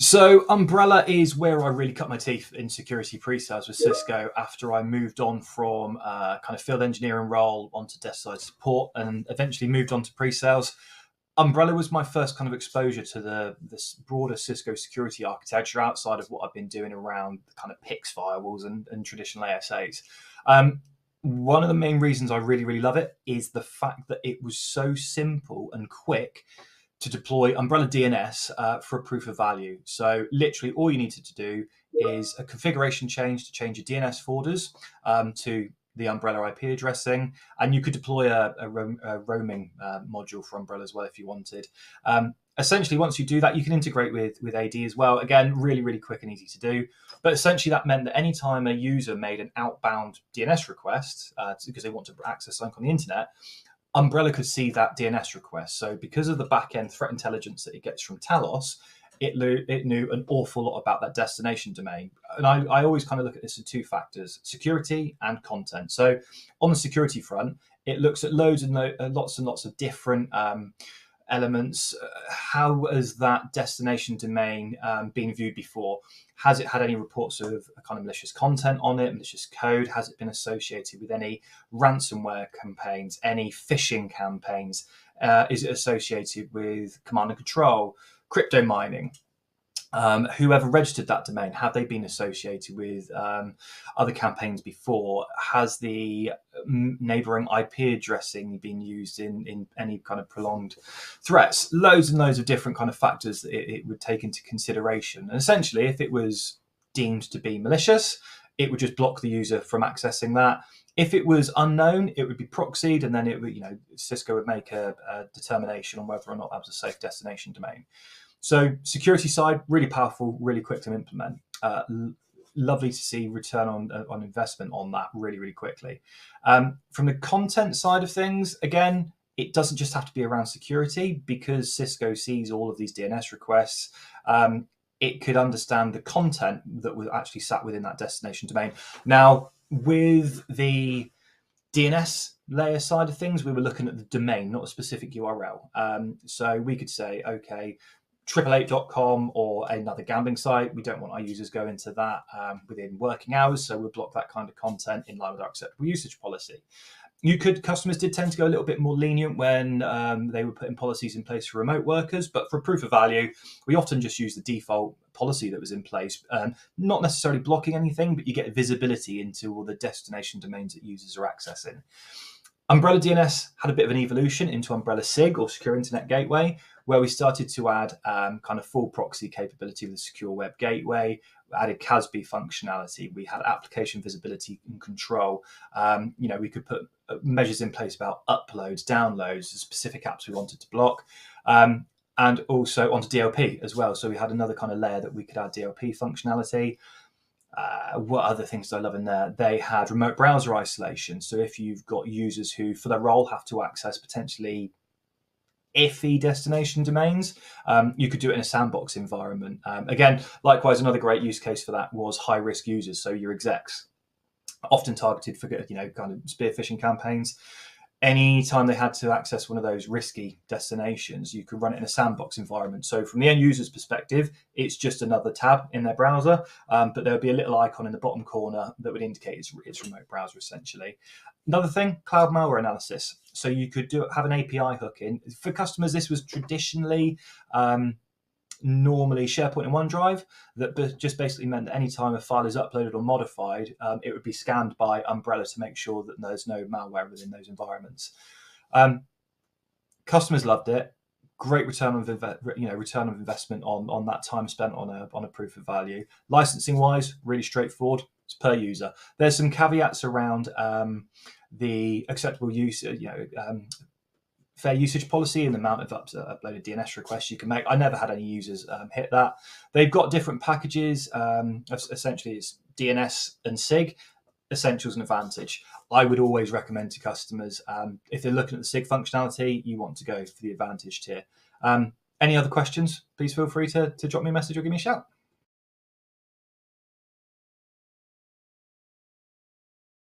So Umbrella is where I really cut my teeth in security pre-sales with Cisco after I moved on from kind of field engineering role onto desk side support and eventually moved on to pre-sales. Umbrella was my first kind of exposure to this broader Cisco security architecture outside of what I've been doing around the kind of PIX firewalls and traditional ASAs. One of the main reasons I really, really love it is the fact that it was so simple and quick to deploy Umbrella DNS for a proof of value. So literally all you needed to do is a configuration change to change your DNS forwarders to the Umbrella IP addressing, and you could deploy a roaming module for Umbrella as well if you wanted. Essentially, once you do that, you can integrate with AD as well. Again, really, really quick and easy to do. But essentially, that meant that anytime a user made an outbound DNS request, because they want to access something on the internet, Umbrella could see that DNS request. So because of the back-end threat intelligence that it gets from Talos, it knew an awful lot about that destination domain. And I always kind of look at this in two factors, security and content. So on the security front, it looks at lots and lots of different elements. How has that destination domain been viewed before? Has it had any reports of kind of malicious content on it, malicious code? Has it been associated with any ransomware campaigns, any phishing campaigns? Is it associated with command and control, crypto mining? Whoever registered that domain, have they been associated with other campaigns before? Has the neighboring IP addressing been used in any kind of prolonged threats? Loads and loads of different kind of factors that it would take into consideration. And essentially, if it was deemed to be malicious, it would just block the user from accessing that. If it was unknown, it would be proxied, and then it would, Cisco would make a determination on whether or not that was a safe destination domain. So security side, really powerful, really quick to implement. Lovely to see return on investment on that really, really quickly. From the content side of things, again, it doesn't just have to be around security because Cisco sees all of these DNS requests. It could understand the content that was actually sat within that destination domain. Now, with the DNS layer side of things, we were looking at the domain, not a specific URL. So we could say, okay, 888.com or another gambling site. We don't want our users going to that within working hours, so we'll block that kind of content in line with our acceptable usage policy. Customers did tend to go a little bit more lenient when they were putting policies in place for remote workers, but for proof of value, we often just use the default policy that was in place, not necessarily blocking anything, but you get visibility into all the destination domains that users are accessing. Umbrella DNS had a bit of an evolution into Umbrella SIG, or Secure Internet Gateway, where we started to add kind of full proxy capability with the Secure Web Gateway. We added CASB functionality. We had application visibility and control. We could put measures in place about uploads, downloads, specific apps we wanted to block, and also onto DLP as well. So we had another kind of layer that we could add DLP functionality. What other things do I love in there? They had remote browser isolation. So if you've got users who, for their role, have to access potentially iffy destination domains, you could do it in a sandbox environment. Again, likewise, another great use case for that was high-risk users. So your execs, often targeted for kind of spear phishing campaigns. Anytime they had to access one of those risky destinations, you could run it in a sandbox environment. So from the end user's perspective, it's just another tab in their browser, but there would be a little icon in the bottom corner that would indicate it's remote browser, essentially. Another thing, cloud malware analysis. So you could have an API hook in. For customers, this was traditionally normally SharePoint and OneDrive, that just basically meant that any time a file is uploaded or modified, it would be scanned by Umbrella to make sure that there's no malware within those environments. Customers loved it. Great return on investment on that time spent on a proof of value. Licensing wise, really straightforward. It's per user. There's some caveats around the acceptable use, fair usage policy and the amount of uploaded DNS requests you can make. I never had any users hit that. They've got different packages. Essentially, it's DNS and SIG, Essentials and Advantage. I would always recommend to customers, if they're looking at the SIG functionality, you want to go for the Advantage tier. Any other questions, please feel free to drop me a message or give me a shout.